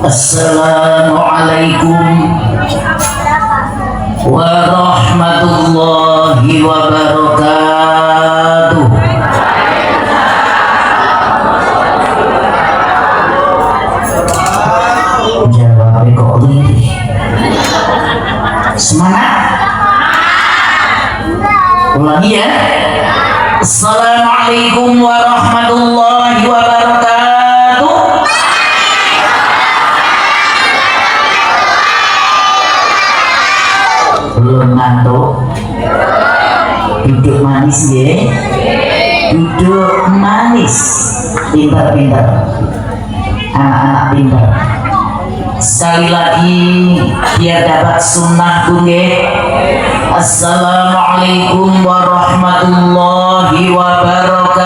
Assalamualaikum warahmatullahi wabarakatuh. Jawab kok ini semangat. Ulangi ya. Assalamualaikum warahmatullahi wabarakatuh. Belum ngantuk? Duduk manis ya. Duduk manis. Pintar-pintar. Anak-anak pintar. Sekali lagi biar dapat sunnah gue. Assalamualaikum warahmatullahi wabarakatuh.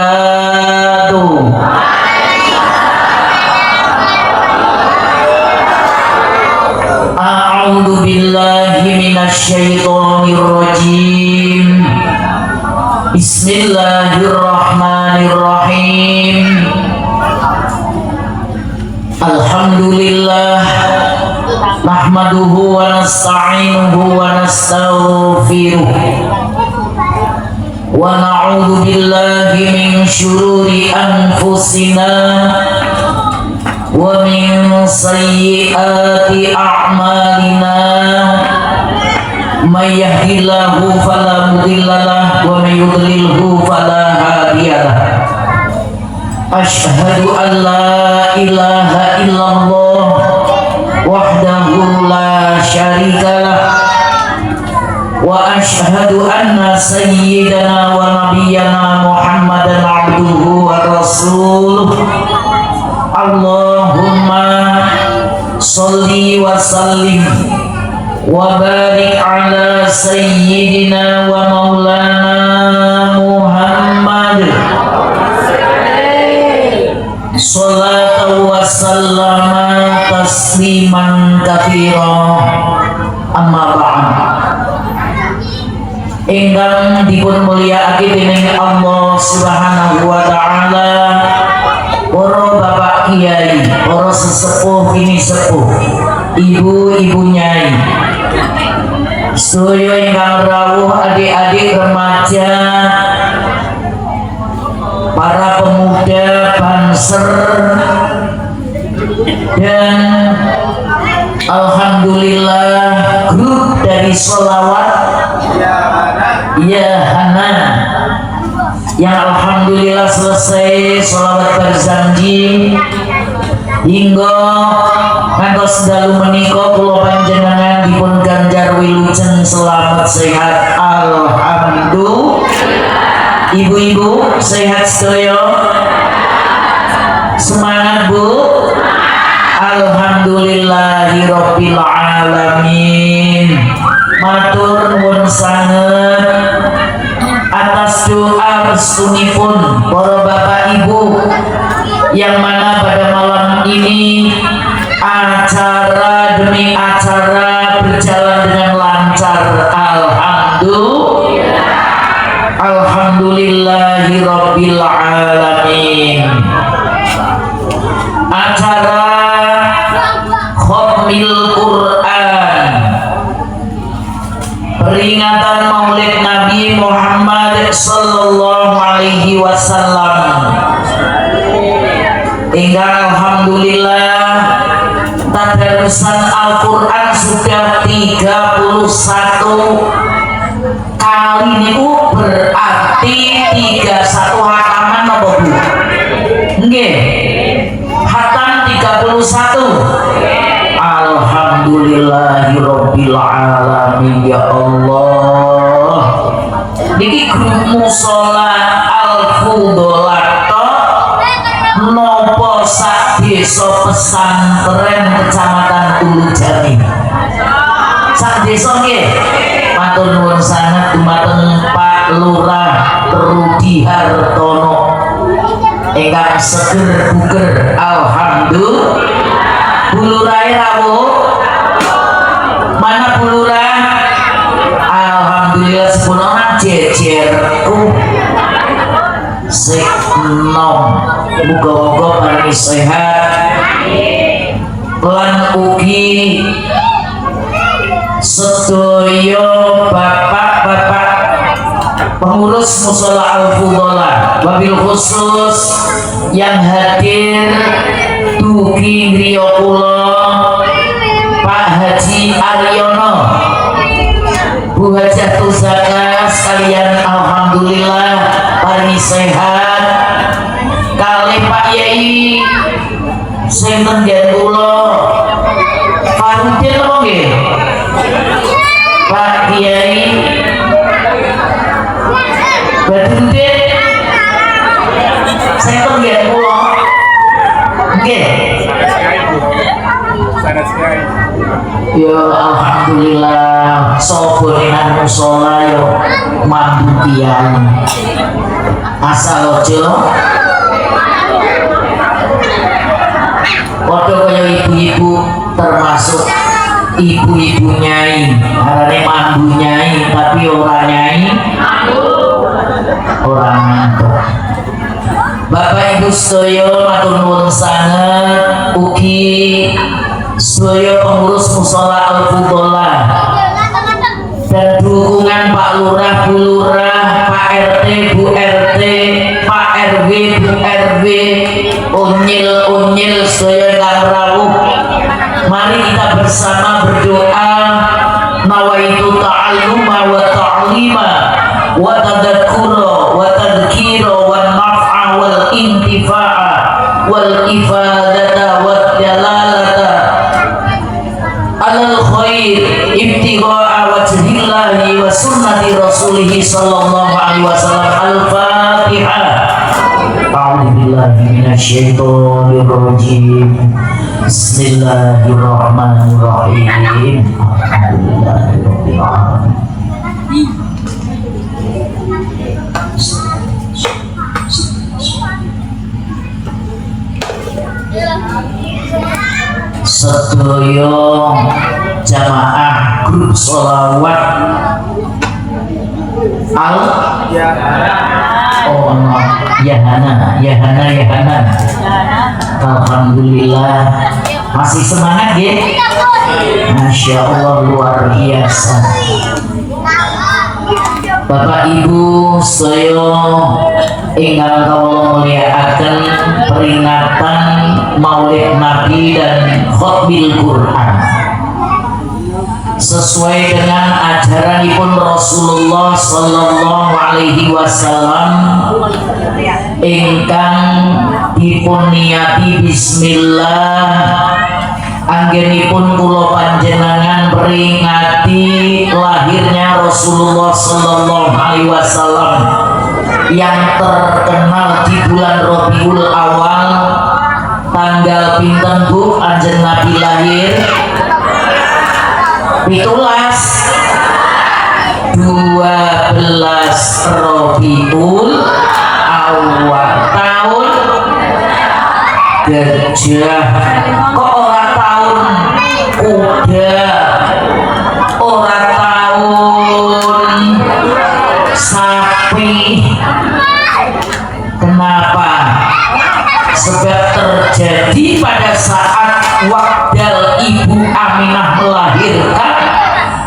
A'udzu billahi minasyaitonir rajim. Bismillahirrahmanirrahim. Alhamdulillah nahmaduhu wa nasta'inuhu wa nastaghfiruh wa na'udzu billahi min syururi anfusina wa min sayyiati a'malina may yahdihillahu fala mudhillalah wa may yudlilhu fala hadiyalah. Asyhadu an la ilaha illallah wahdahu la syarikalah wa asyhadu anna sayyidana wa nabiyyana Muhammadan abduhu wa rasuluh. Allahumma sholli wa sallim wa barik ala sayyidina wa maulana Muhammad salatu wa sallama tasliman katsira. Amma ba'd. Ingkang dipun mulyakake dening Allah Subhanahu wa taala, para bapak kiai, para sesepuh kini sepuh, ibu-ibu nyai, sedaya ingkang rawuh, adik-adik remaja, para pemuda Banser, dan alhamdulillah grup dari sholawat Ya Hana yang alhamdulillah selesai sholawat berjanji hingga ngantos dalu menika kula panjenengan dipun ganjar wilujeng selamat sehat. Alhamdulillah. Ibu-ibu sehat sedaya? Semangat Bu. Alhamdulillahirabbil alamin. Matur nuwun sanget atas doa restunipun para bapak ibu yang mana pada malam ini acara demi acara berjalan dengan lancar. Alhamdulillahirabbil alamin. Acara Khatmil Quran, peringatan Maulid Nabi Muhammad sallallahu alaihi wasallam. Hingga alhamdulillah tadarusan Al-Qur'an sudah 31 kali niku, berarti 31 hataman apa Bu? Nggih. Hatam 31. Alhamdulillahirabbil alamin. Ya Allah. Niki grup mushola Al-Fudolah nopo sak desa pesantren Kecamatan Ulujami. Sak desa nggih. Matur nuwun sanget dumateng Pak Lurah Rudi Hartono ingkang seger buger. Alhamdulillah. Bu Lurah rawuh. Mana Bu Lurah? Alhamdulillah sepunonan jejer. Sik nom. Muga-muga paling sehat. lan ugi sedaya bapak-bapak pengurus musola Al-Fudola, wabil khusus yang hadir dugi griya kula Pak Haji Aryono, Bu Hajatul Zaka sekalian, alhamdulillah paringi sehat. Kali Pak Yai sinten nggih kula Farudin apa nggih? Pak Kiai Badrudin sinten nggih kula? Nggih. Ya alhamdulillah sobone nang musala yo mandu kiai. Asal aja padha kaya ibu-ibu, termasuk ibu-ibu nyai, arane mandu nyai tapi ora nyai, ora mantuk. Bapak Ibu sedaya matur nuwun sanget, ugi sedaya pengurus musola Al-Fudola dan dukungan Pak Lurah, Bu Lurah, Pak RT, Bu RT, Pak RW, Bu RW, unyil sedaya ingkang rawuh. Mari kita bersama berdoa, nawaitu ta'alluma wa ta'lima wa tadzakkura wa tadhkira wa naf'a wal intifa'a wal ifadata wa dalalata alal khair ibtigha'a wajhillahi wa sunnati rasulih sallallahu alaihi wasallam. Al-Fatihah. A'udzubillahi minasyaitonir rajim. Bismillahirrahmanirrahim. Alhamdulillahirabbil alamin. Sedaya jamaah grup sholawat Al Yahana. Alhamdulillah masih semangat ya. Masya Allah luar biasa. Bapak Ibu sedaya ingkang kawula mulyakaken peringatan Maulid Nabi dan Khotbil Quran sesuai dengan ajaranipun Rasulullah sallallahu alaihi wasallam ingkang dipun niati bismillah anggenipun kula panjenengan peringati lahirnya Rasulullah sallallahu alaihi wasallam yang terkenal di bulan Rabiul Awal. Tanggal pinten Bu anjen Nabi lahir? 12 Rabiul Awal, tahun gajah. Kok ora tahun kuda, ora tahun sapi? Kenapa? Sebab terjadi pada saat wakdal Ibu Aminah melahirkan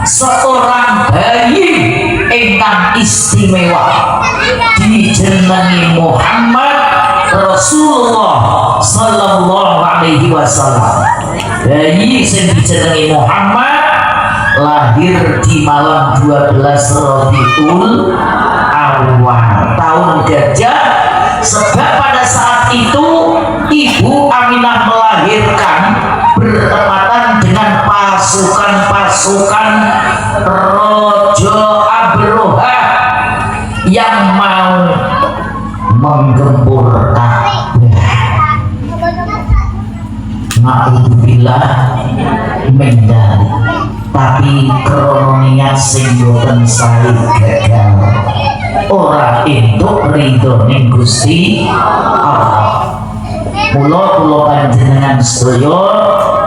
seorang bayi ingkang istimewa dijenengi Muhammad Rasulullah sallallahu alaihi wasallam. Bayi sing dijenengi Muhammad lahir di malam 12 Rabiul Awal tahun gajah. Sebab pada saat itu Ibu Aminah melahirkan bertepatan dengan pasukan Rojo Abroha yang mau menggempur Ka'bah. Na'udzubillah mendali, tapi krono niat sing boten sae gagal. Ora entuk ridhoning Gusti Allah. Mula panjenengan sedaya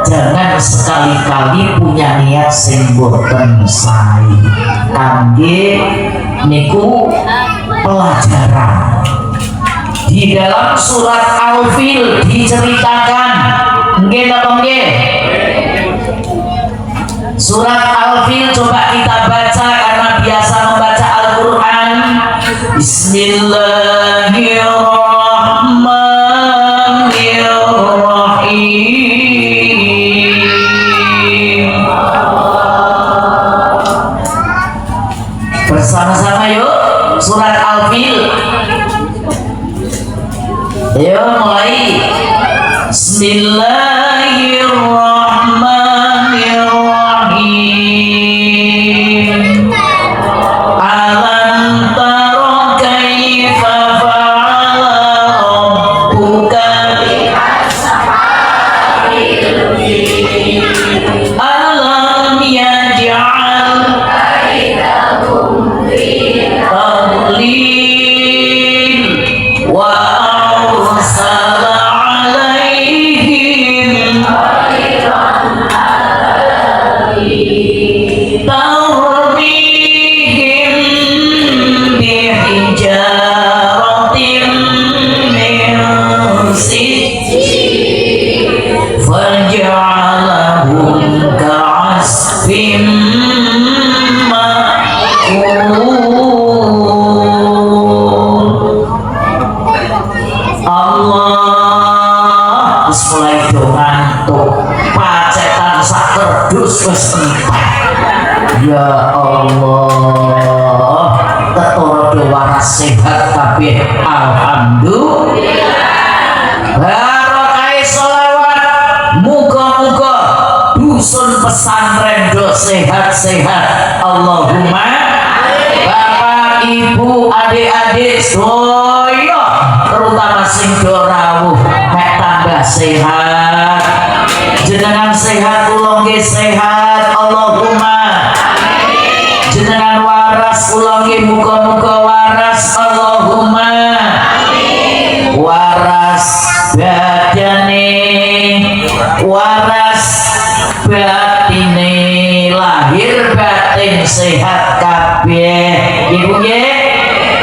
jangan sekali-kali punya niat sing boten sae. Kangge niku pelajaran. Di dalam surat Al-Fil diceritakan, nggih napa nggih? Surat Al-Fil coba kita baca karena biasa membaca Al-Quran. Bismillahirrahmanirrahim. Bersama-sama yuk surat Al-Fil. Ayo mulai. Bismillahirrahmanirrahim. Alam tara kaifa fa'ala rabbuka bi'ashabil fil. Alam yaj'al kaidahum fi tadlil wa arsala alaihim tarmihim bihijaratin min sijil faj'alahum ka'asfin Allah mulai ngantuk pacetan sak kerdus wis entek. Ya Allah ketara waras sehat kabeh alhamdulillah. Barokah sholawat muga-muga dusun pesantren do sehat-sehat Allahumma. Bapak Ibu adik-adik sedoyo terutama sing do rawuh mek tambah sehat. Jenengan sehat kula nggih sehat Allahumma. Jenengan waras kula nggih muga-muga waras Allahumma. Waras badane, waras batine, lahir batin sehat kabeh. Ibu nggih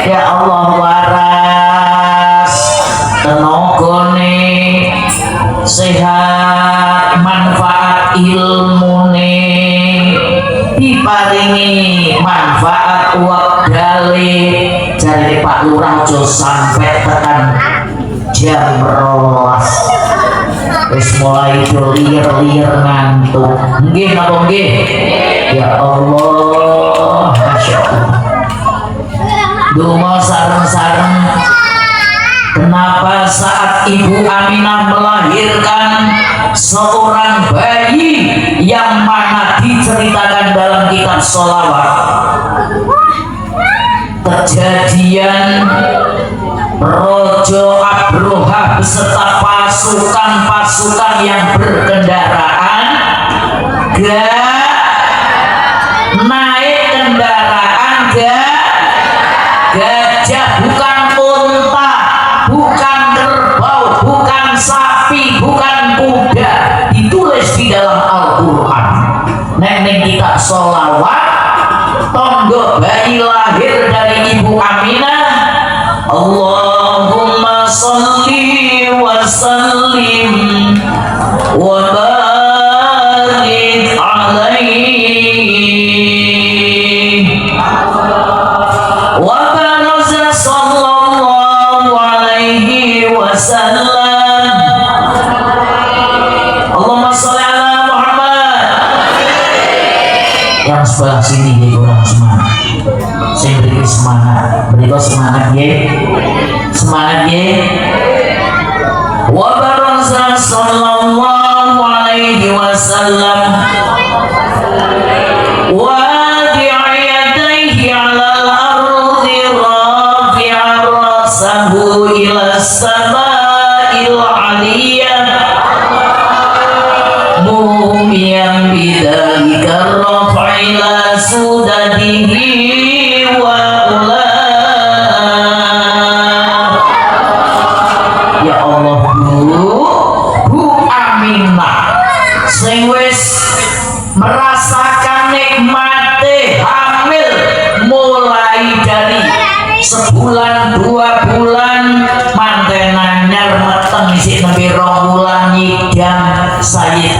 ya Allah waras tenagane sehat, manfaat ilmune diparingi manfaat wekdale. Jare Pak Lurah aja sampai tekan jam 12 wis mulai lir-lir ngantuk. Nggih napa nggih? Ya Allah, Masya Allah. Donga sareng-sareng. Kenapa saat Ibu Aminah melahirkan seorang bayi yang mana diceritakan dalam kitab sholawat, kejadian Rojo Abroha beserta pasukan-pasukan yang berkendaraan naik kendaraan gajah, bukan unta, bukan kerbau, bukan sapi, bukan kuda. Ditulis di dalam Al-Quran. Neng kitab sholawat tondo bayi lahir dari Ibu Aminah. Allahumma sholli wa sallim wa barik alaihi wa baraza sallallahu alaihi wasallam. Allahumma sholli ala Muhammad. Yang sebelah sini nih kurang semangat. Saya beri semangat, semangat ye, semangat ye. Wa baraza sallallahu alaihi wasallam wa bi'ayatayhi 'alal ardi rafi'a rasahu ila sama'il 'aliyah mu'miyan bidzalika rafa'ila sudadihi wa ulah. Ya Allah, Bu Aminah sing wis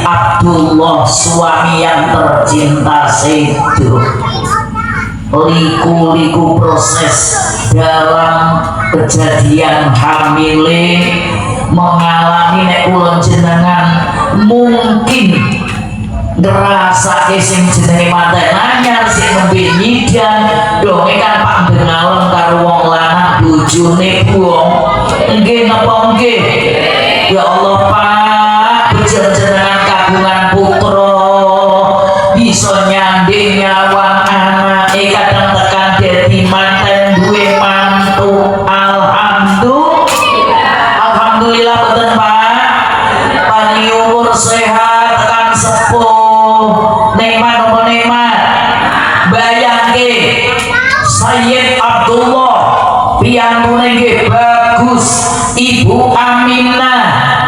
Abdullah suami yang tercinta sedo liku-liku proses dalam kejadian hamile mengalami nek ulun jenengan mungkin ngerasa sing jenenge mate nanyar sing nembe nyidan donge kan Pak Bengalon karo wong lanang bojone buang nggih napa nggih ya Allah Pak jenengan kagungan putra bisa nyanding nyawang anak kadang tekan dadi manten duwe mantu alhamdulillah betul Pak paling umur sehat tekan sepuh nikmat apa nikmat bayangke Sayyid Abdullah piyantune nggih bagus Ibu Aminah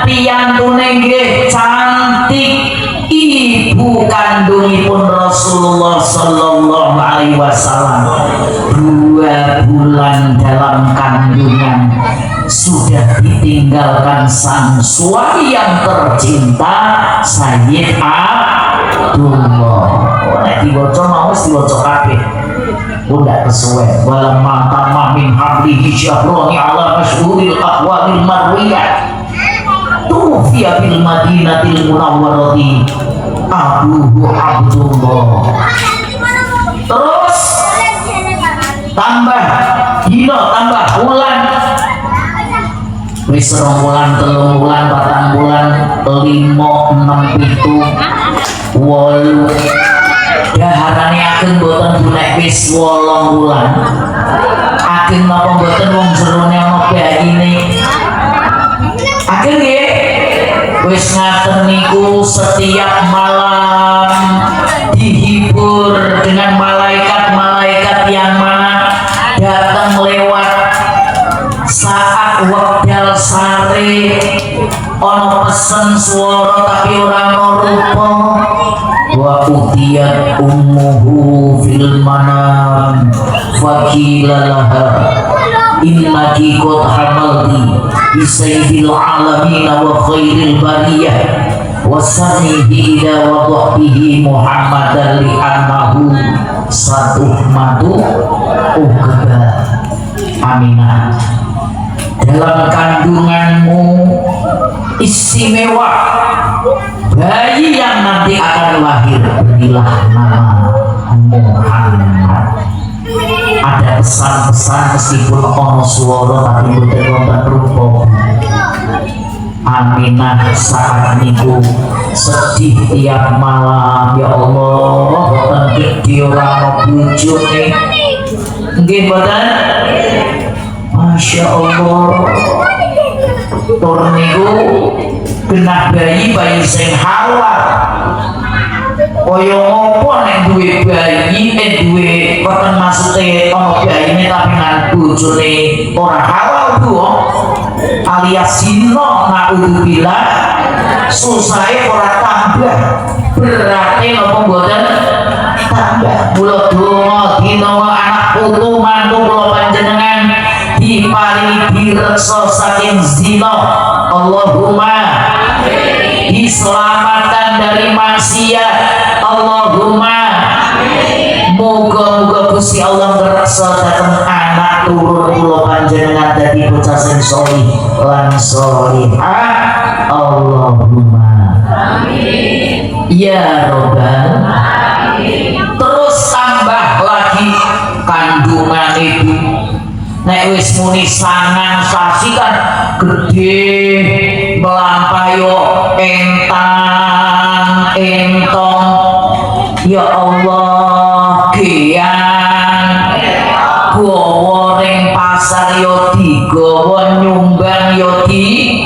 piyantune nggih cantik ibu kandungipun Rasulullah Sallallahu Alaihi Wasallam 2 bulan dalam kandungan sudah ditinggalkan sang suami yang tercinta Sayyid Abdullah. Nek diwaca mau diwaca kabeh. Udah kesuwen wala mantama min hablihi syahroni ala masyhuril aqwalil marwiyah tufiya bil madinatil munawwarati abuhu Abdullah. Terus tambah dino tambah bulan wis 2 bulan 3 bulan 4 bulan 5 6 7 8 daharane ageng boten nek wis 8 bulan ageng napa boten wong jerone ana bayine ageng nggih wis ngaten niku setiap malam dihibur dengan malaikat-malaikat yang mana datang lewat saat wekdal sare ono pesen suara tapi ora rupa wa utiyat ummuhu fil manam faqila laha innaki qad hamalti bi sayyidil alamin wa khairil bariyah wasanihi ila wadhihi muhammadan li annahu satuhmatu ukba Aminah dalam kandunganmu istimewa bayi yang nanti akan lahir berilah nama Muhammad. Ada pesan-pesan meskipun ono suara tapi betul-betul rupa. Aminah saat niku sedih tiap malam ya Allah tentu diorang bujune nggih boten Masya Allah tur niku genah bayi sing halal kaya apa nek duwe bayi duwe boten maksude ana bayine tapi nang bojone ora halal Bu alias zina naudzubillah susahe ora tambah berarti napa mboten tambah kula donga dina anak putu mantu kula panjenengan diparingi direksa saking zina Allahumma diselamatkan dari maksiat Allahumma moga-moga Gusti Allah ngreksa dhateng anak turun kula panjenengan dadi bocah sing sholih lan sholihah Allahumma amin ya robbal alamin. Terus tambah lagi kandungan ibu nek wis muni sangang sasi kan gede melampaui entong ya Allah kian gawa ring pasar yo digawa nyumbang yo di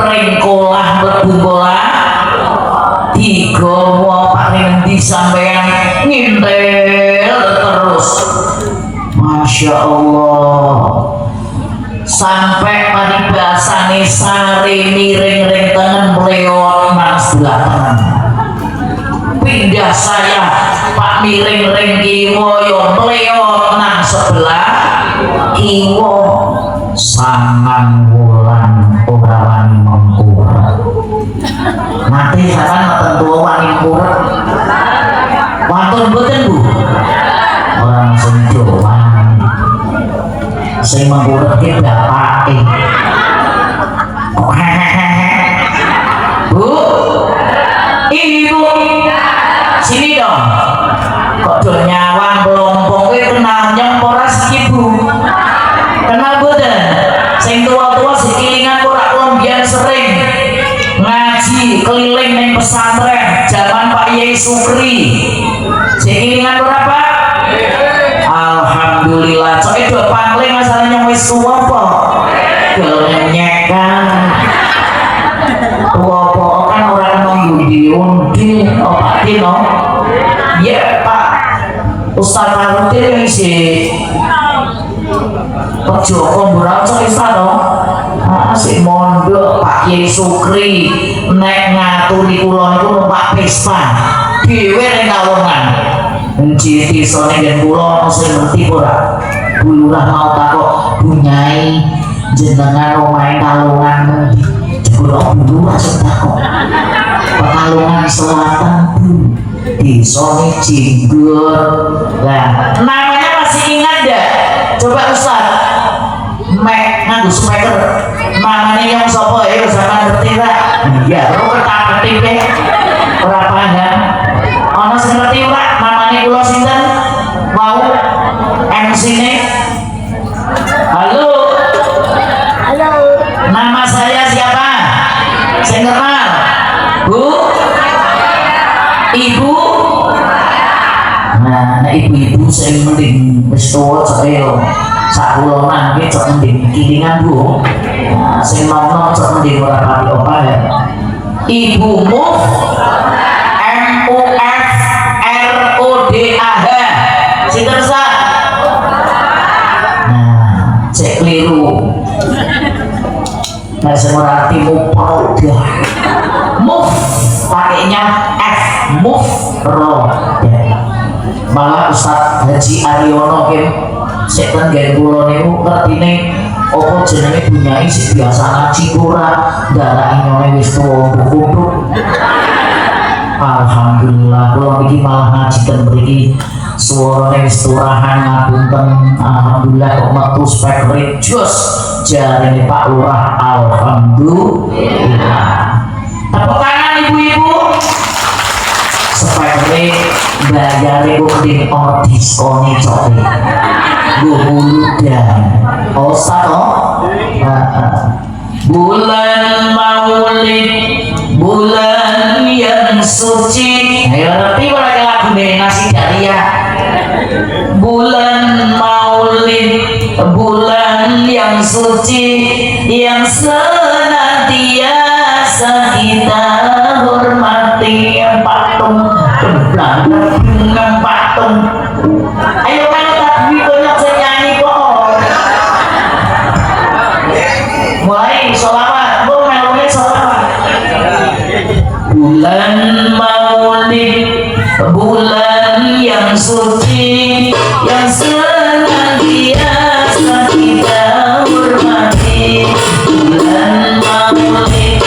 ring kolah mlebu kolah digawa paling endi sampean ngintel terus Masya Allah sampai paribasane sare miring ring tengen mlewat nang sebelah kanan pindah saya Pak miring ring kiwa yo mlewat nang sebelah kiwa 9 wulan ora wani mengkur nanti sampean mengurutke bapake. Bu, ibu, sini dong. Kok do nyawang kelompok kenal nyong ora siki Bu? Kenal boten? Sing tua-tua sekilingan ora kelombian sering ngaji keliling ning pesantren zaman Pak Yai Sukri. Sekilingan ora Pak? Alhamdulillah. Cok itu pangling masalahnya wis tua apa? Kenyekan. Tua-tua kan orang undi-undi Pak Dino. Ya Pak Ustaz Karutin yang si Pak Joko Burau cok istana si mondok Pak Yai Sukri nek ngaturi kula niku numpak Vespa dhewe ning Kalongan endi desane yen kula sing ngerti ora Bu Lurah mau takok bunyai jenengan omahe Kalongan kula Bu Lurah sing takok Pekalongan Selatan Bu desane Jinggur lah namanya masih ingat enggak coba Ustaz mek nganggo speaker namanya yang sapa ya sama ngerti ra iya ora tak ngerti pe ora paham ana sing ngerti ora namanya kula sinten mau MC-ne halo halo nama saya siapa sing kenal Bu Ibu nah ibu-ibu sing mending wis tuwa saya sakulonan iki cok mending kilingan Bu. Nah, sing nom-nom cok mending ora pati apa ya. Ibu Muf MUFRODAH. Sinten sa? Nah, cek keliru. Nah, sing ora arti Mufrodah. Muf pakainya F Muf Ro. Malah Ustaz Haji Aryono kan setan gaya kula niku ngertine apa jenenge bunyai sing biasa ngaji ora darah nyone wis tuwa kudu. Alhamdulillah kula iki malah ngaji ten mriki suarane wis turahan ngapunten alhamdulillah kok metu spek jos jarene Pak Lurah alhamdulillah. Tepuk tangan ibu-ibu. Sepele bayare kok ning ono diskone coke. Gue buludan. Osa toh? Bulan Maulid, bulan yang suci. Ayo ngerti ora lagu nasi Daria. Bulan Maulid, bulan yang suci yang senantiasa kita hormati patung dengan patung. Ayo kan tapi banyak saya nyanyi kok. Mulai sholawat, bu melodi sholawat. Bulan Maulid, bulan yang suci yang senantiasa kita hormati. Bulan Maulid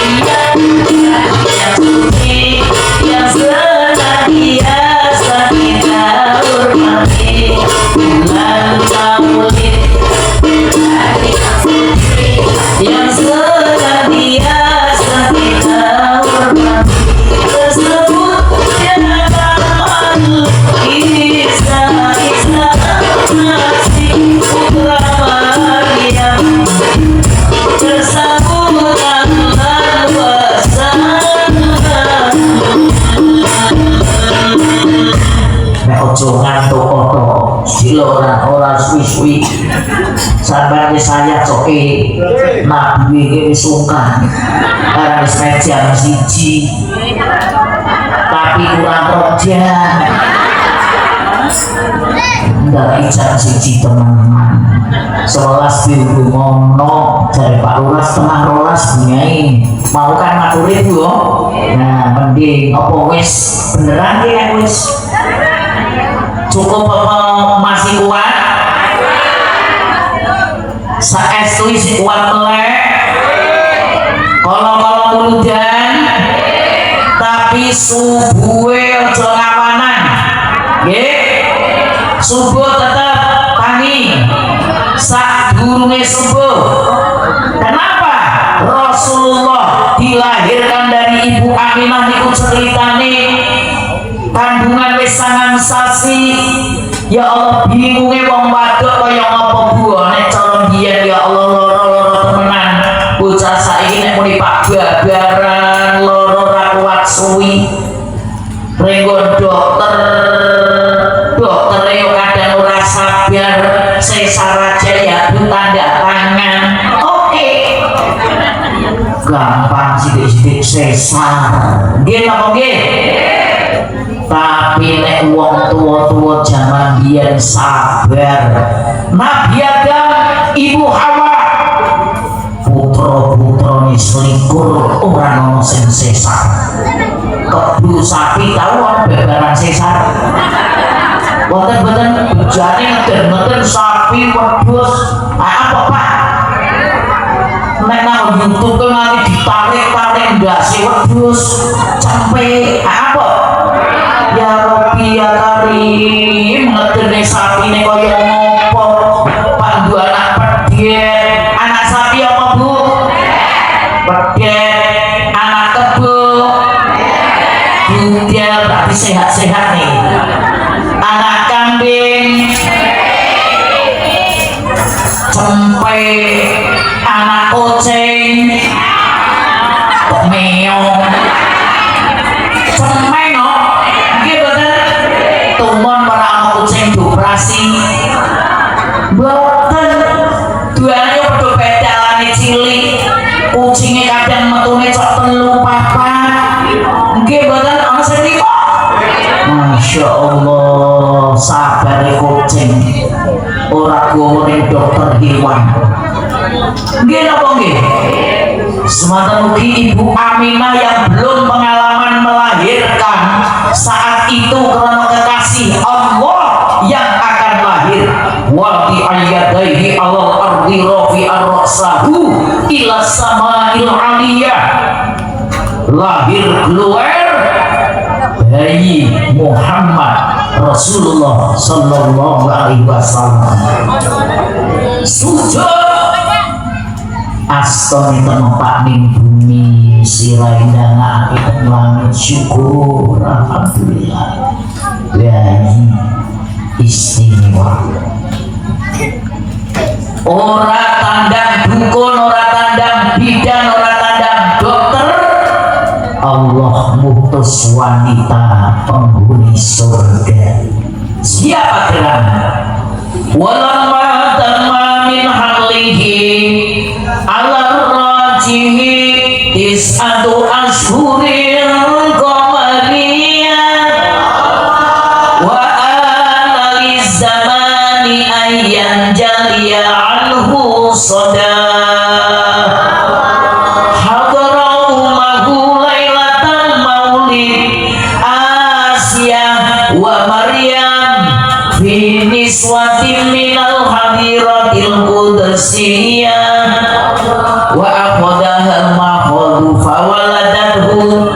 yang suci yang senantiasa kita hormati. Bulan Maulid yang senantiasa kita hormati. Tersebut dalam Isa Masih putra Maryam tersambut Allah nek ojo ngantuk oto sila ora suwi-suwi sampeyan saya coke nabi iki wis sungkan karena wis jam 1 tapi kurang rojan dari jam 1 teman-teman 11 biru ngono dari Pak Lurah setengah rolas bunyai mau kan maturi Bu nah mending apa wis beneran ki wis cukup masih kuat saestu isi kuat melek kalau hujan tapi subuhe aja ngawanan nggih subuh tetep tangi sak sadurunge subuh. Kenapa Rasulullah dilahirkan dari Ibu Aminah niku ceritane kandungan wis 9 sasi. Ya Allah, bingunge wong wadok kaya ngapa buane cara biyen. Ya Allah, loro-loro temenan. Bocah saiki nek muni Pak babaran loro ra kuat suwi. Renggo dokter yo kadang ora sabar, sesar aja ya Bu tanda tangan. Oke. Gampang sithik-sithik sesar. Nggih napa nggih? Tapi nek wong tua-tua zaman biyen sabar. Nabi Adam, Ibu Hawa, putra-putrane selikur ora ono sing sesar. Kebu sapi tahu ana bebaran sesar. Boten-boten bejane ngeden-ngeden sapi wedhus. Apa Pak? Nek nang YouTube ku nganti ditarik-tarik ndase wedhus sampai apa? Ya Rabbi ya Karim, ngedene sapine kaya ngopo? Pak dua anak pedhet. Anak sapi apa Bu? Pedhet. Anak kebo? Budal, berarti sehat-sehat nih. Anak kambing? Cempe? Anak kucing? Meong? Cemeno? Tumon para anak kucing dioperasi boten duane padha bedalane cilik kucinge kadang metune cok 3 4 nggih boten ana sing niku. Masya Allah, sabare kucing ora gowone dokter hewan. Nggih napa nggih? Semata mugi Ibu Aminah yang belum pengalaman melahirkan saat itu karena kekasih Allah yang akan lahir. Wa bi ayyadaihi alal ardi rafi'ar ra'sahu ila sama'il 'aliyah. Lahir keluar bayi Muhammad Rasulullah sallallahu alaihi wasallam. Sujud astoni tempat ning bumi sirai dana akibat langit syukur alhamdulillah. Bayi istimewa, ora tandang dukun, ora tandang bidan, ora tandang dokter. Allah mutus wanita penghuni surga. Siapa gerangan? Walamma tamma min halihi ala rajihi tis'atu ashhurin qamariyah wa ala lizamani ayyan jaliya anhu sodah hadra'umahu laylatan maulid Asyah wa Maryam fi niswatin minal hadiratil qudsiyah wa akhadaha al-mahdu fawaladathu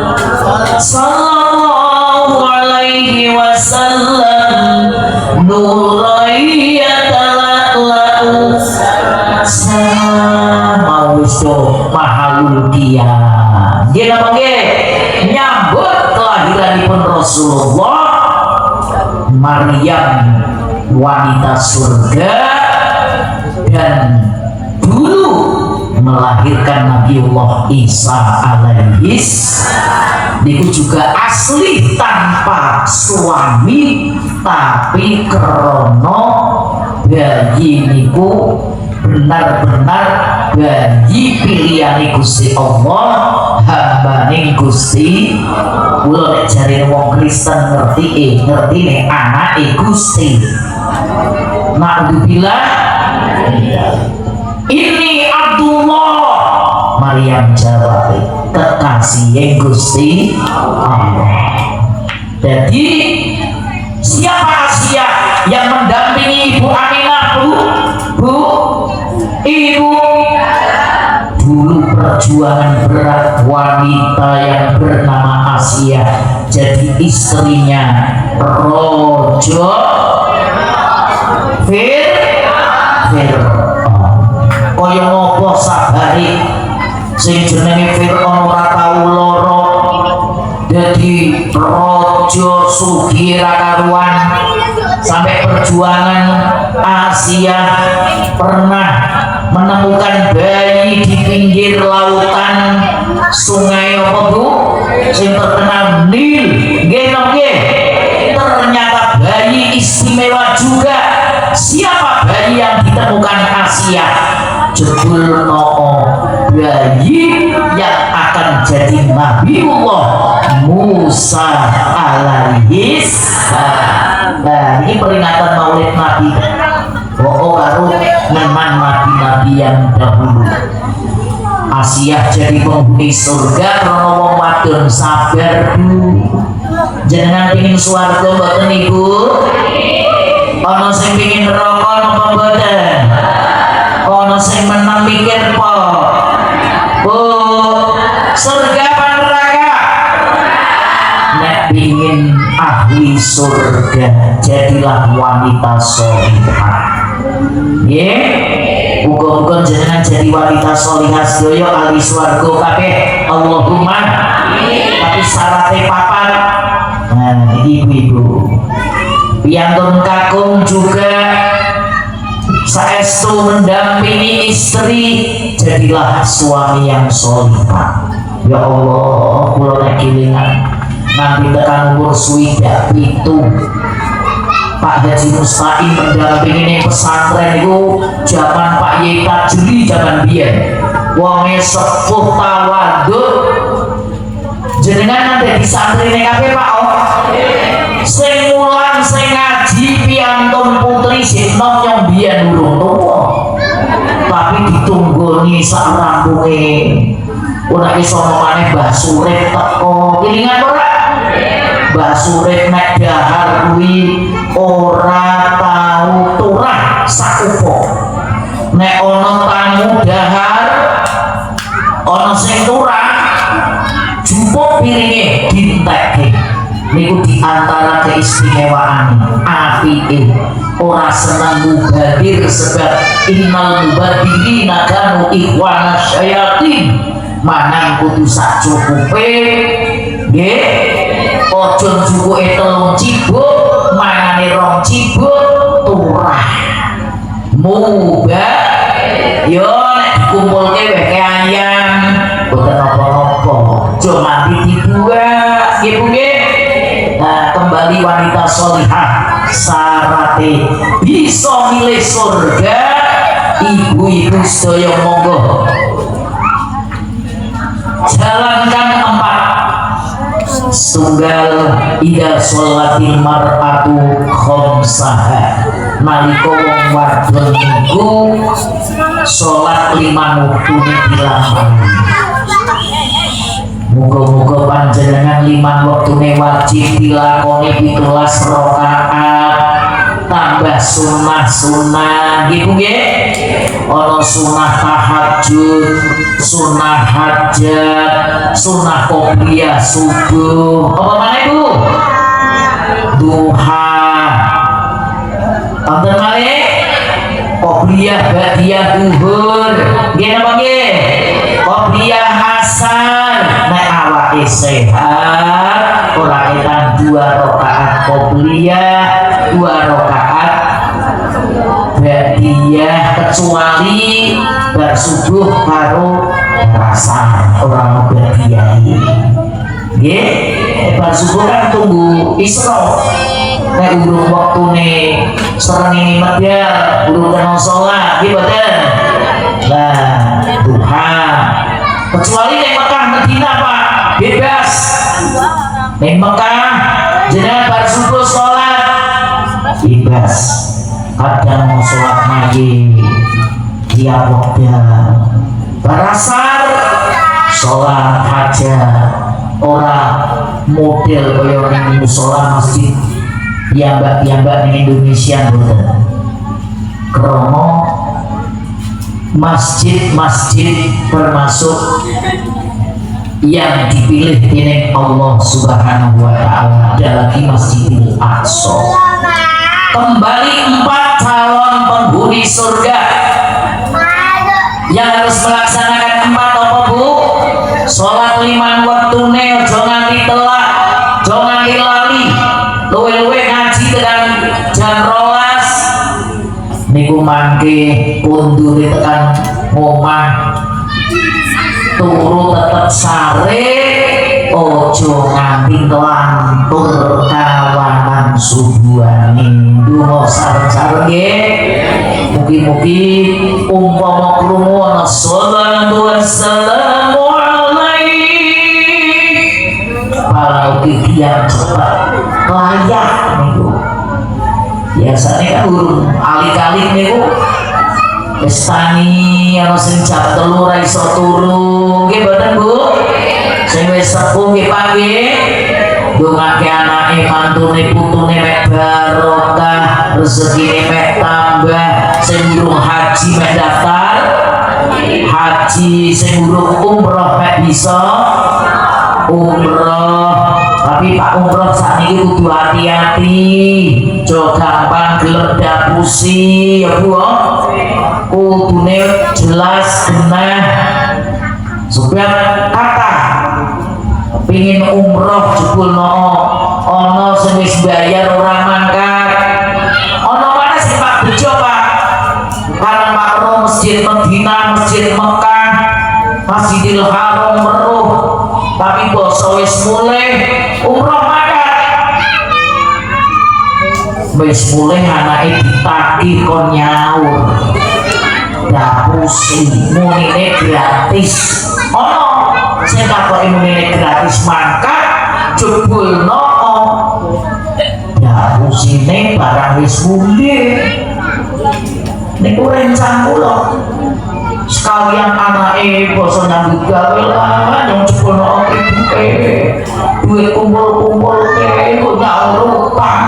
sallallahu alaihi wasallam nurayyatalahu sama wisdo mahalul qiyam. Nggih napa nggih? Nyambut kelahiranipun Rasulullah, Maryam wanita surga dan dulu melahirkan Nabiullah Isa alaihis niku juga asli tanpa suami, tapi krono bayi niku benar-benar bayi pilihan Gusti Allah, hambane Gusti. Kula nek jare wong Kristen ngerti nek anake Gusti. Naudzubillah. Ini Abdullah. Maryam jawab, kekasih Gusti Allah. Jadi siapa Asia yang mendampingi Ibu Aminah, Bu? Ibu dulu perjuangan berat wanita yang bernama Asia jadi istrinya Rojo Fir'aun. kaya ngopo sabari sing jenenge Fir'aun ora tau lara dadi raja sugih ra karuan sampai perjuangan Asia pernah menemukan bayi di pinggir lautan sungai apa Bu sing terkenal Nil nggih ternyata bayi istimewa juga. Siapa bayi yang ditemukan Asia? Jebul bayi yang akan jadi Nabiullah Musa alaihi salam. Nah, ini peringatan Maulid Nabi. Baru ngeman nabi-nabi yang dahulu. Asia jadi penghuni surga karena wong wadon sabar Bu. Jangan pingin swarga mboten Ibu? Ana sing pingin neraka napa mboten? Ana sing menang mikir po. Bu, surga apa neraka? Nek pingin ahli surga, jadilah wanita sholihah. Nggih. Muga-muga jenengan jadi wanita sholihah sedaya ahli swarga kabeh. Allahumma amin. Tapi syaratnya papat. Nah, ibu-ibu piantun kakung juga saestu mendampingi istri, jadilah suami yang sholihah. Ya Allah, kula nek kelingan nanti tekan umur swidak pitu Pak Haji Mustaqim mendampingi ini pesantren itu zaman Pak Yai Tajri zaman biyen wonge sepuh tawaduk jenengan nanti di santri ini kabeh Pak sing mulang sing ngaji piantun putri Sitnom yang biyen urung tuwa tapi ditunggoni sak rampunge ora iso maneh Mbah Surip teko kelingan ora Mbah Surip nek dahar kuwi ora tau turah sakupo nek ana tamu dahar ana sing turah jupuk piringe dintekke niku diantara keistimewaan apike ora seneng mubadir sebab innal mubadirina kanu ikhwana syayatin manang kudu sak cukupe nggih ojo cukuke telung cibuk mangane rong cibuk turah mubah yo nek dikumpulke weke ayam boten napa-napa aja mati dibuang nggih Bu nggih. Nah, kembali wanita sholihah syaratnya bisa milih surga. Ibu-ibu sedaya monggo jalankan 4 tunggal ida sholatil mar'atu khamsaha nalika wong wadon niku salat 5 waktu dilampahi. Muga-muga panjenengan 5 waktune wajib dilakoni 17 rakaat tambah sunah-sunah gitu nggih. Ana sunah tahajud, sunah hajat, sunah qobliyah subuh. Apa maneh Bu? Duha. Wonten malih qobliyah ba'diyah zuhur. Nggih napa nggih? Qobliyah asar. Nek awake sehat ora etan 2 rakaat qobliyah, 2 rakaat ba'diyah kecuali bar subuh karo asar ora mau ba'diyah. Nggih, bar subuh kan tunggu isra. Nek urung waktune srengenge medal, urung kena salat, nggih boten. Lah, duha. Kecuali di Mekah Medina Pak bebas di Mekah jenengan bar subuh sholat bebas kadang mau sholat maghrib tiap waktu bar asar sholat hajat orang model kaya ning musola masjid piyambak ning Indonesia boten krono masjid-masjid termasuk yang dipilih dening Allah Subhanahu wa taala ada lagi Masjidil Aqsa. Kembali 4 calon penghuni surga. yang harus melaksanakan 4 apa Bu? Sholat 5 waktune, ojo nganti telat, ojo nganti lali, luwe-luwe ngaji tekan jam 12 niku mangke kundure tekan omah turu tetep sare, ojo nganti kelantur kawanan subuhane. Donga sareng-sareng nggih. Mugi-mugi umpama krungu ana sholatu wassalamu alaihi para ugi yang cepat layak niku. Biasane kan urung alik-alik niku pestani ana sing jam 3 ra iso turu nggih mboten Bu? Sing wis sepuh nggih Pak nggih. Dongake anake mantune putune mek barokah, rezekine mek tambah, sing urung haji mek daftar haji, sing urung umroh mek bisa umroh. Tapi Pak umroh sakniki kudu hati-hati, aja gampang geledak pusi ya Bu. Kudune jelas benar supaya kata pingin umroh jebul ono sing wis bayar ora mangkat. Ono mana sing Pak Bejo Pak? Karang makro Masjid Medina, Masjid Mekah, Masjidil Haram meruh. Tapi basa wis mulai umroh mangkat. Wis mulai anake ditagih kon nyaur. Dah pusing, munine gratis. Ono sing takoki munine gratis mangkat jebulno ya pusine barang wis mulih. Niku rencang kula sekalian anake basa nyambut gawe lah yang jebulno ibuke duit kumpul-kumpul ke kok nyaur utang.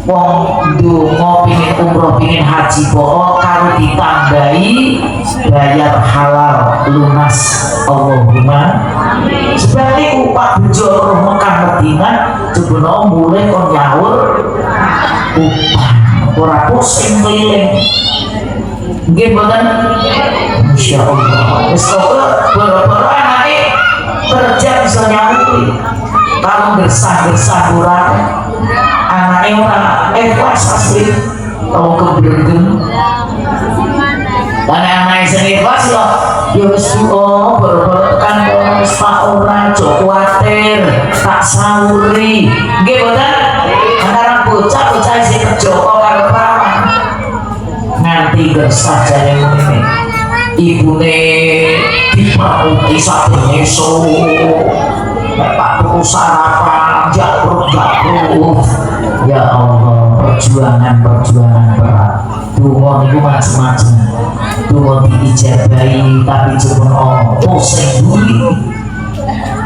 Wong ndonga pingin umroh pingin haji kok karo ditambahi bayar halal lunas Allahumma. Sebab niku Pak Bejo roh Mekah Medina jebul mulai kon nyaur utang ora pusing keliling nggih mboten. Insyaallah wis kok boro-boro anake kerja bisa nyauri kalau gersah-gersah kurang anaknya orang ikhlas asli kalau kebergen dan anak yang ikhlas loh ya wis baru-baru kan wis Pak ora aja kuwatir tak sahuri nggih mboten antara bocah-bocah sing kerja karo perawan nganti gersah jare ngene ibune dipauti saben esuk Pak tuku sarapan jakrut ya Allah. Perjuangan berat donga niku macam-macam donga diijabahi tapi jebul pusing buli.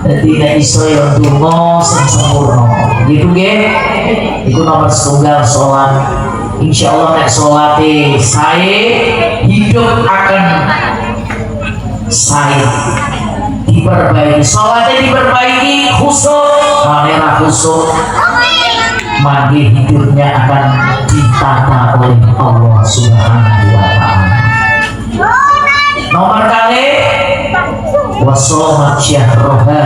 Jadi nek iso ya donga sing sempurna gitu nggih. Iku nomor setunggal sholat. Insyaallah nek sholate sae hidup akan sae diperbaiki, sholatnya diperbaiki, khusyuk, kamera khusyuk, mandi hidupnya akan ditata oleh Allah Subhanahu wa Ta'ala. Nomor kali wasomat syahroha,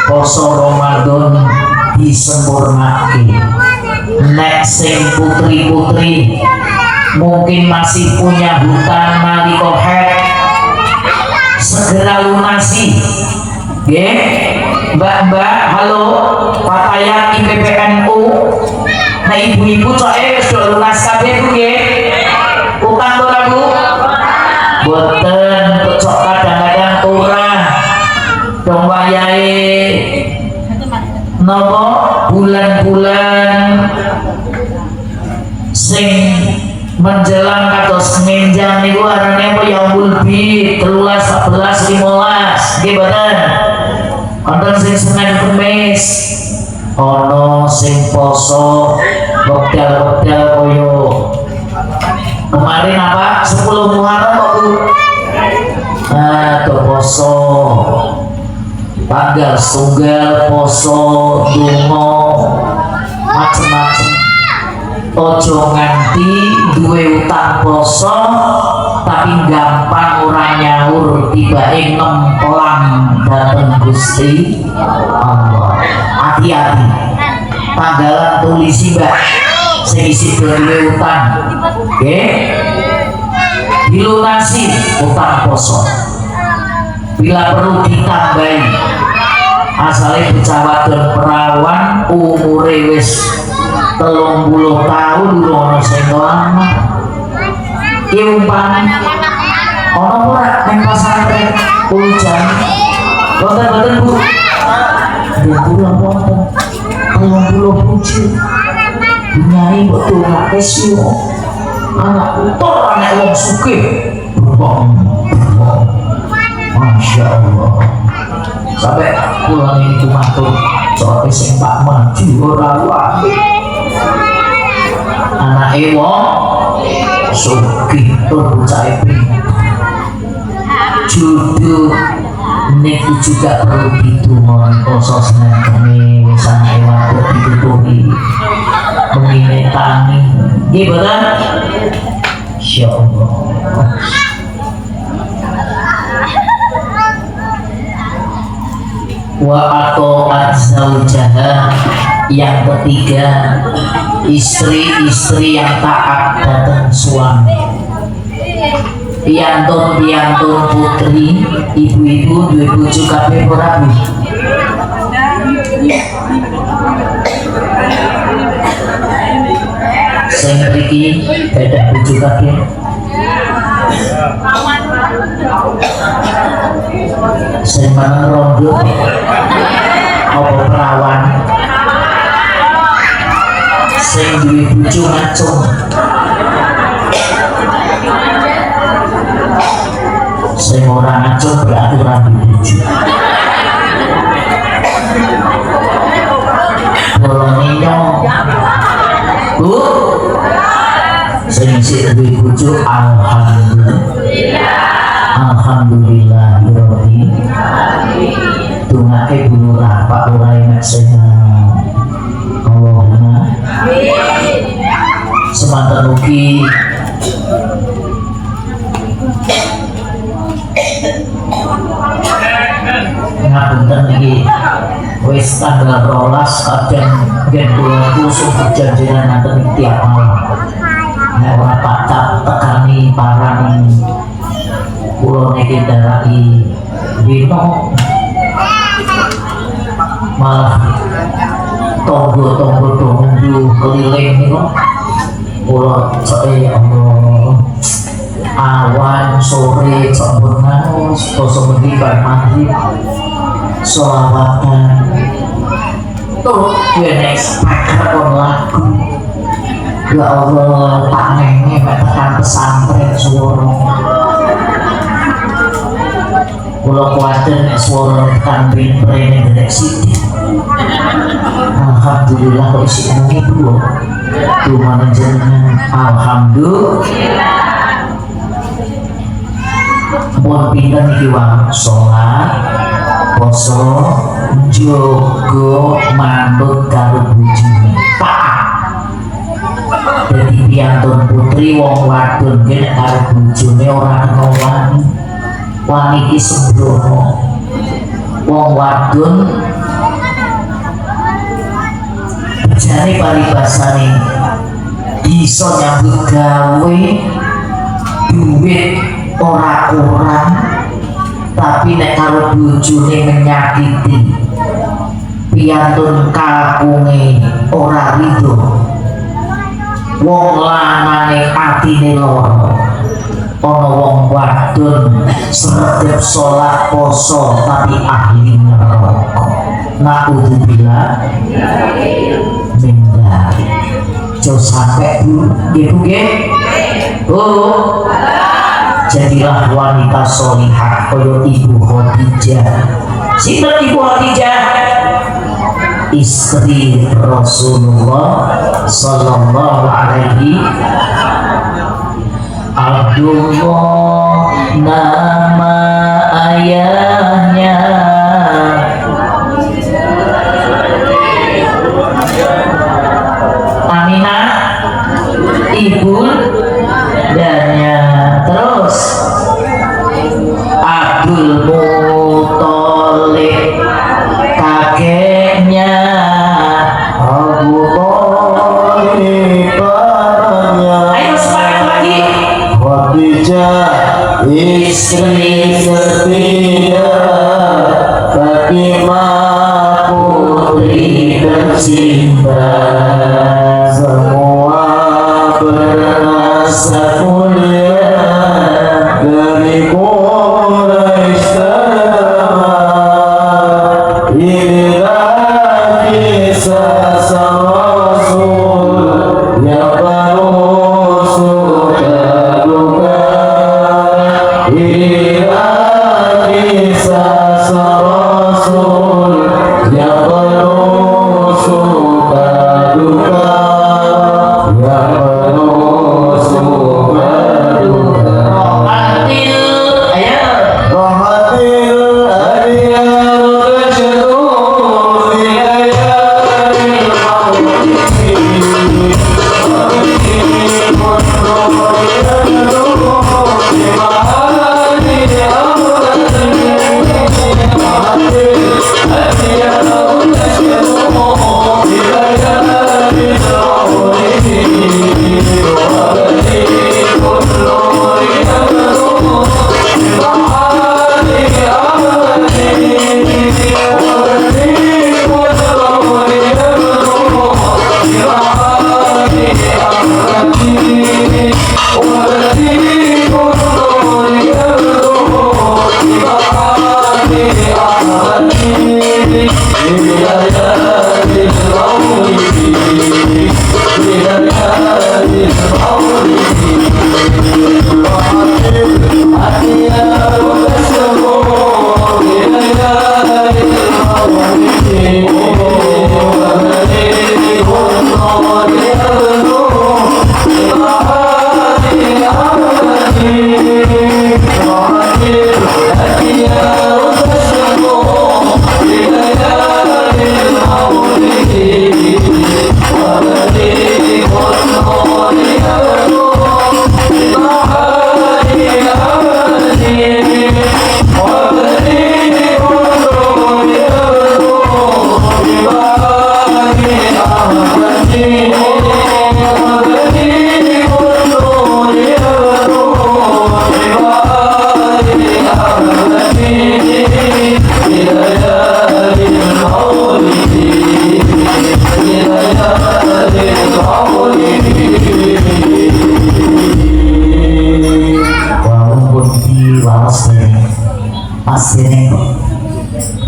poso Ramadan disempurnake. Nek sing putri-putri mungkin masih punya hutang nalika haid, segera lunasi. Nggih, Mbak-mbak, halo, Patayan IPPNU. Nah ibu-ibu coke wis do lunas kabeh Bu nggih. Utang to Bu? Boten, cocok kadang-kadang ora. Dong wayahe napa bulan-bulan sing menjelang kados menjang niku arane apa yaumul bid 13 14 15 nggih boten. Wonten sing Senin Kamis, ana sing poso wekdal-wekdal koyo kemarin apa 10 Muharram kok Bu. Poso tanggal setunggal poso donga macem-macem. Ojo nganti duwe utang poso tapi gampang orang nyaur tiba-tiba ngemplang dateng Gusti Allah. Hati-hati tanggalan tulisi mbak seisi berdua utang oke dilunasi utang poso bila perlu ditambahi asalnya bocah wadon perawan umure wis 30 tahun ngono sing lama iki umpama ono ora nang pesantren hujan boten Bu ya pulang wonten 30 puji dunyai mbok tungake sira anak utuh anak wong sugih Masya Allah sampai pulang ini kumatur soalnya sing pak maju ora wae anake wong sugih tur bocah jodoh niku juga perlu ditunggu poso senengane wis anake wadon ditutupi mengine tangi nggih boten insyaallah. Wa ato'at zaujaha yang ketiga istri-istri yang taat datang suami piantun putri ibu-ibu dua bojo kabeh ora Bu sing mriki gadah bojo kabeh sing maneng rondo apa perawan sing duwe bojo ngacung sing ora ngacung berarti ora duwe bojo bolonnya Bu sing isih duwe bojo alhamdulillah tungake dulu rapat ora enak sehat Allahumma semanten ugi ngapunten iki wis tanggal 12 kadang gen kula kusuk perjanjian nanten tiap malam nek ora pacat tekani parang kula niki daraki dino malah tonggo-tonggo dongdu keliling niku kula cek Allah awan sore sampurna poso bengi bar maghrib sholawatan tuh gue pakai lagu ya Allah tak nenge tekan pesantren suara kalau kuatir suara tekan brin-brin deteksi alhamdulillah kok isi ini dulu cuma jenengan alhamdulillah mohon pindah niki wang sholat poso jogo mandut karo bojone jadi piantun putri wong wadon kene karo bojone ora kena wani iki sembrono wong wadon jane paribasane bisa nyambut gawe duit ora kurang tapi nek karo bojone menyakiti piantun kakunge ora rido wong lanane atine lara ana wong wadon sredep salat poso tapi ahli neraka naudzubillah mindari jo sampai ibu nggih oh jadilah wanita solihah kaya Ibu Khadijah. Sinten Ibu Khadijah? Istri Rasulullah sallallahu alaihi Abdullah nama ayahnya Aminah ibu dannya terus cinta semua berasa mulia dari Quraisy terdapat. Inilah kisah sang Rasul yang penuh suka duka. Inilah kisah sang Rasul yang penuh suka duka, yang penuh suka duka. Rohatil ayat, rohatil adiyar tasyadu fi ayatil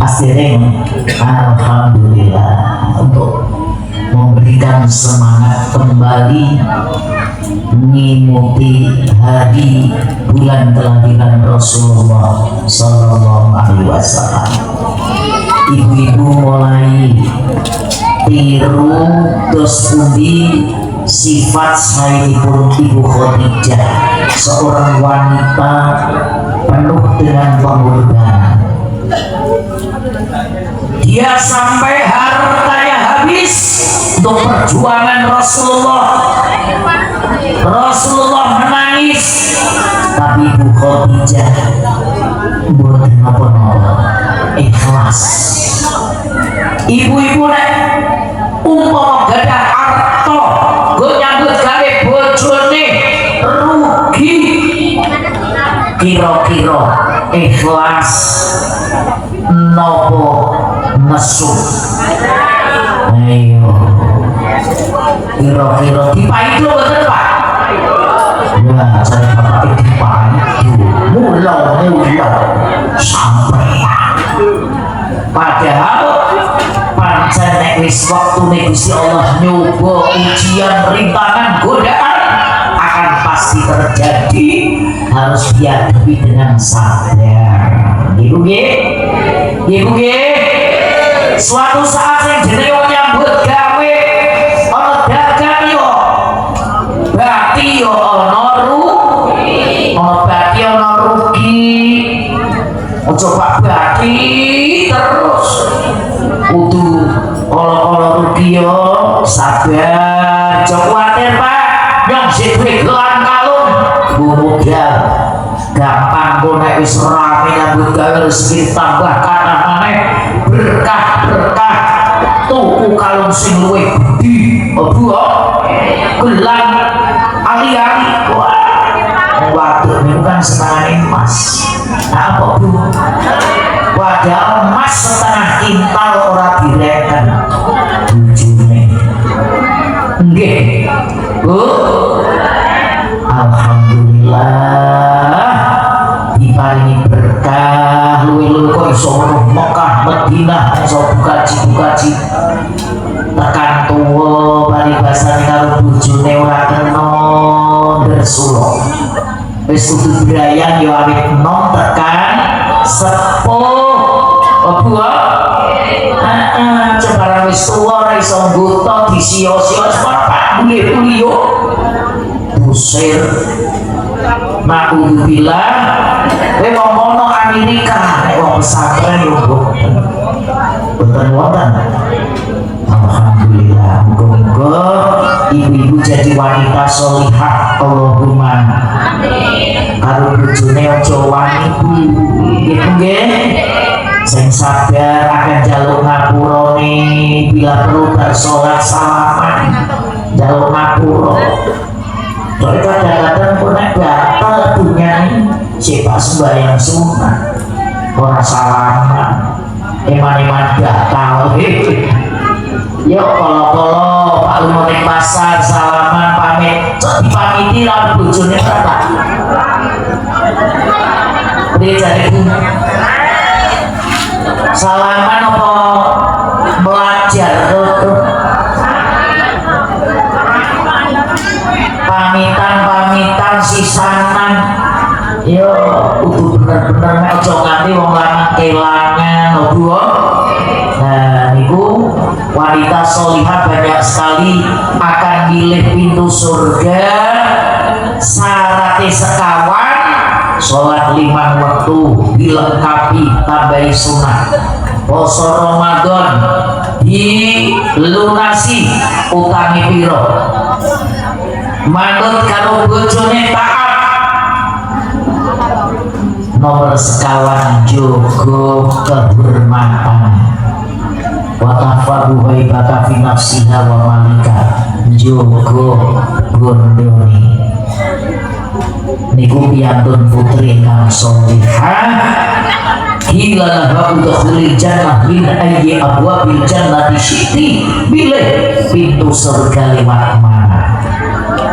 Asireng alhamdulillah untuk memberikan semangat kembali mengikuti hari bulan kelahiran Rasulullah Sallallahu Alaihi Wasallam. Ibu-ibu mulai tiru terus pundi sifat sayyidipun Ibu Khadijah, seorang wanita penuh dengan pengorbanan. Dia sampai hartanya habis untuk perjuangan Rasulullah. Rasulullah menangis, tapi Ibu Khadijah buat apa-apa, ikhlas. Ibu-ibu nek umpama gadah harta go nyambut gawe bojone rugi, kira-kira ikhlas nopo mesum. Ayo kira-kira dipaidu betul Pak? Ya saya pakai dipaidu mula sampai padahal pancen nek wis waktune Gusti Allah nyoba ujian rintangan godaan akan pasti terjadi, harus dihadapi dengan sabar. Ibu suatu saat yang jenenge nyambut gawe ana dagang yo berarti yo ana rugi, coba berarti terus kudu kalau rugi yo sabar, jangan khawatir Pak, yang sipri gelang kalung modal gampang kok nek wis rame nyambut gawe rezeki tambah kathah maneh berkah tuku kalung sing luwih gedhi gelang ali-ali waduh ini kan setengah emas. Apa Bu? Wadah emas setengah kintal ora direken. Bu, alhamdulillah diparingi berkah luwe-luwe kok iso weruh Mekah Madinah iso bukaji tekan tuwa paribasane karo bojone ora kena ndersulo wis kudu brayang yo awit enom tekan sepuh ceparan wis tuwa ora iso nggoto disio-sio sepapak buli yo busir naudzubillah kowe ngomongno Amerika nek wong pesantren yo boten wonten. Alhamdulillah, muga-muga ibu-ibu jadi wanita sholihah Allahumma amin. Karo bojone aja wani Bu gitu nggih. Sing sabar akan jaluk ngapurane bila perlu bar salat salaman jaluk ngapura. Soalnya kadang-kadang pun nek batal dunia siapa sembahyang sunat ora salaman eman-eman batal. Yuk kalau Pak Lumo ning pasar salaman pamit cok dipamiti lan bojone berapa dia jadi salaman apa belajar pamitan sisanan yo kudu bener-bener nek aja nganti wong lanang kelangan opo. Nah niku wanita sholihah banyak sekali akan milih pintu surga syaratnya sekawan sholat 5 waktu dilengkapi tambahi sunat poso Ramadan dilunasi utangi piro manut karo bojone taat nomor sekawan jogo kehormatan watafaru haibaka fi nafsiha wa malika jogo gondoni niku piantun putri kang sholihah hilalah udkhulil jannah min ayyi abwabil jannati syi'ti bilih pintu surga lewat mana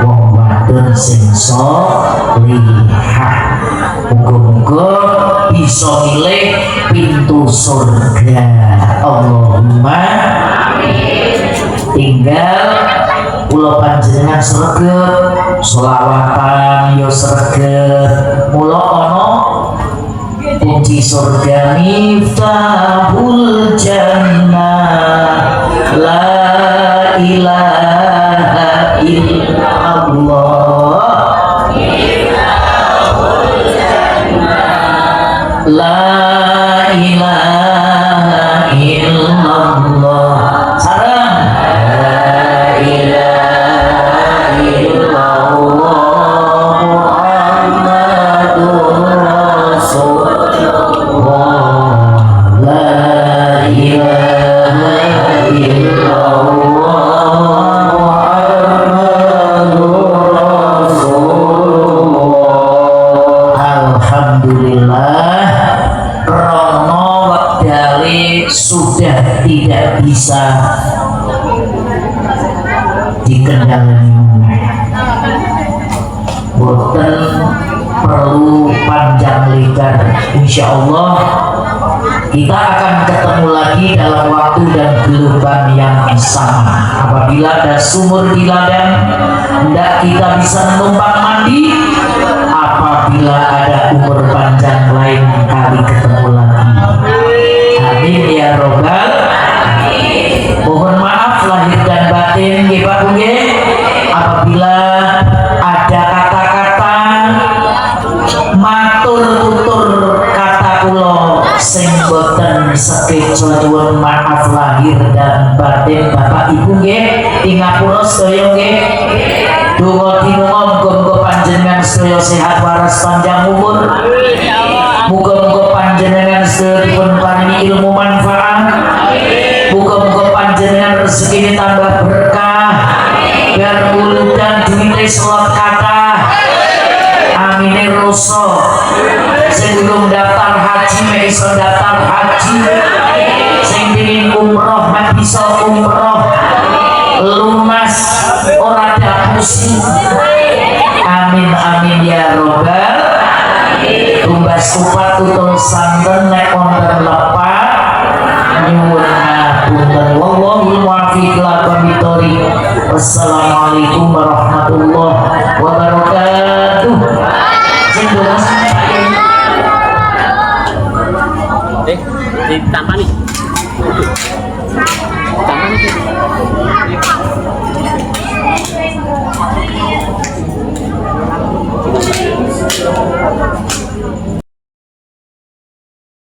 wong wadon sing sholihah muga-muga bisa milih pintu surga Allahumma amin. Tinggal kula panjenengan sregep selawatan yo sregep mula ana kunci surga miftahul jannah la ilaha illallah la ilaha illallah sareng la ilaha illallah Muhammadur Rasulullah la ilaha illallah Muhammadur Rasulullah. Alhamdulillah sudah tidak bisa dikendalikan. Boten perlu panjang lebar. Insya Allah kita akan ketemu lagi dalam waktu dan gelombang yang sama. Apabila ada sumur di ladang, hendak kita bisa menumpang mandi. Apabila ada umur panjang lain kali ketemu lagi. Amin ya robbal alamin. Mohon maaf lahir dan batin nggih Pak nggih apabila ada kata-kata matur tutur kata kula sing boten sekejo nyuwun maaf lahir dan batin Bapak Ibu nggih ing ngapura sedaya nggih. Donga dinunga muga-muga panjenengan sedaya sehat waras panjang umur. Muga-muga panjenengan sedaya dipun paringi ilmu manfaat. Muga-muga panjenengan rezeki tambah berkah. Biar mulut dan duit selot kata. Amine ruso. Sing belum daftar haji bisa daftar haji. Sing pengin umroh bisa umroh. Lunas ora ada Amin amin ya robbal. Tumbas kupat tutul santen nek wonten lepat nyuwun ngapunten. Wallahul muwaffiq ila aqwamit thoriq. Wassalamualaikum warahmatullahi wabarakatuh. Ditambah nih. Tambah nih.